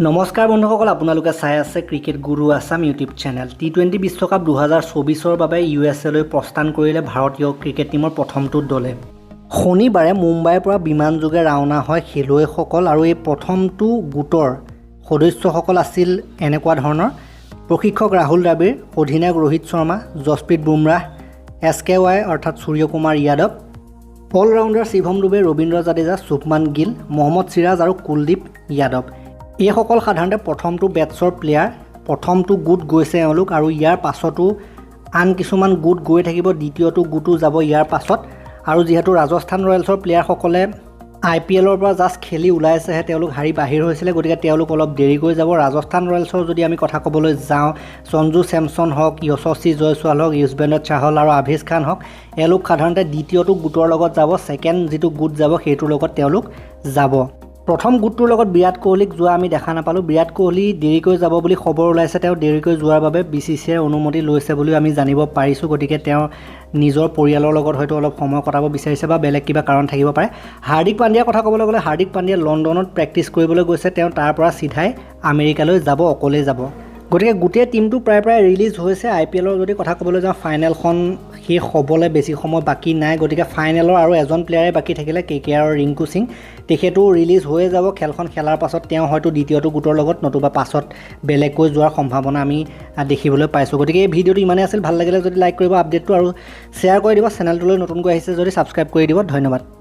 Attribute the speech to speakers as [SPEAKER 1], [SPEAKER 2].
[SPEAKER 1] নমস্কাৰ বন্ধুসকল, আপোনালোকে চাই আছে ক্ৰিকেট গুৰু আছাম ইউটিউব চেনেল। টি20 বিশ্বকাপ 2024ৰ বাবে USA লৈ প্ৰস্থান কৰিলে ভাৰতীয় ক্ৰিকেট টীমৰ প্ৰথমটো দলে। শনিবাৰে মুম্বাইৰ পৰা বিমানযোগে ৰাওনা হয় খেলুৱৈসকল আৰু এই প্ৰথমটো গোটৰ সদস্যসকল আছিল এনেকুৱা ধৰণৰ: প্ৰশিক্ষক ৰাহুল দ্ৰাবিড়, অধিনায়ক ৰোহিত শৰ্মা, যশপ্ৰীত বুমৰাহ, SKY অৰ্থাৎ সূৰ্যকুমাৰ যাদৱ, অলৰাউণ্ডাৰ শিৱম ডুবে, ৰবীন্দ্ৰ জাদেজা, শুভমান গিল, মহম্মদ সিৰাজ আৰু কুলদীপ যাদৱ। এইসকল সাধাৰণতে প্ৰথমটো বেটছৰ প্লেয়াৰ। প্ৰথমটো গোট গৈছে এওঁলোক আৰু ইয়াৰ পাছতো আন কিছুমান গোট গৈ থাকিব। দ্বিতীয়টো গোটো যাব ইয়াৰ পাছত। আৰু যিহেতু ৰাজস্থান ৰয়েলছৰ প্লেয়াৰসকলে IPLৰ পৰা জাষ্ট খেলি ওলাইছেহে, তেওঁলোক হাৰি বাহিৰ হৈছিলে, গতিকে তেওঁলোক অলপ দেৰিকৈ যাব। ৰাজস্থান ৰয়েলছৰ যদি আমি কথা ক'বলৈ যাওঁ, সঞ্জু চেমছন হওক, য়শস্বী জয়ছোৱাল হওক, যুজবেন্দ্ৰ চাহল আৰু আভেশ খান হওক, এওঁলোক সাধাৰণতে দ্বিতীয়টো গোটৰ লগত যাব। ছেকেণ্ড যিটো গোট যাব সেইটোৰ লগত তেওঁলোক যাব। প্ৰথম গোটটোৰ লগত বিৰাট কোহলিক যোৱা আমি দেখা নাপালোঁ। বিৰাট কোহলি দেৰিকৈ যাব বুলি খবৰ ওলাইছে। তেওঁ দেৰিকৈ যোৱাৰ বাবে BCCIৰ অনুমতি লৈছে বুলিও আমি জানিব পাৰিছোঁ। গতিকে তেওঁ নিজৰ পৰিয়ালৰ লগত হয়তো অলপ সময় কটাব বিচাৰিছে বা বেলেগ কিবা কাৰণ থাকিব পাৰে। হাৰ্দিক পাণ্ডিয়াৰ কথা ক'বলৈ গ'লে, হাৰ্দিক পাণ্ডিয়া লণ্ডনত প্ৰেক্টিছ কৰিবলৈ গৈছে। তেওঁ তাৰ পৰা চিধাই আমেৰিকালৈ যাব, অকলেই যাব। গতিকে গোটেই টীমটো প্ৰায় ৰিলিজ হৈছে। IPLৰ যদি কথা ক'বলৈ যাওঁ, ফাইনেলখন শেষ হ'বলৈ বেছি সময় বাকী নাই। গতিকে ফাইনেলৰ আৰু এজন প্লেয়াৰে বাকী থাকিলে, KKRৰ ৰিংকু সিং। তেখেতো ৰিলিজ হৈয়ে যাব। খেলখন খেলাৰ পাছত তেওঁ হয়তো দ্বিতীয়টো গোটৰ লগত নতুবা পাছত বেলেগকৈ যোৱাৰ সম্ভাৱনা আমি দেখিবলৈ পাইছোঁ। গতিকে এই ভিডিঅ'টো ইমানেই আছিল। ভাল লাগিলে যদি লাইক কৰিব আপডেটটো আৰু শ্বেয়াৰ কৰি দিব। চেনেলটোলৈ নতুনকৈ আহিছে যদি ছাবস্ক্ৰাইব কৰি দিব। ধন্যবাদ।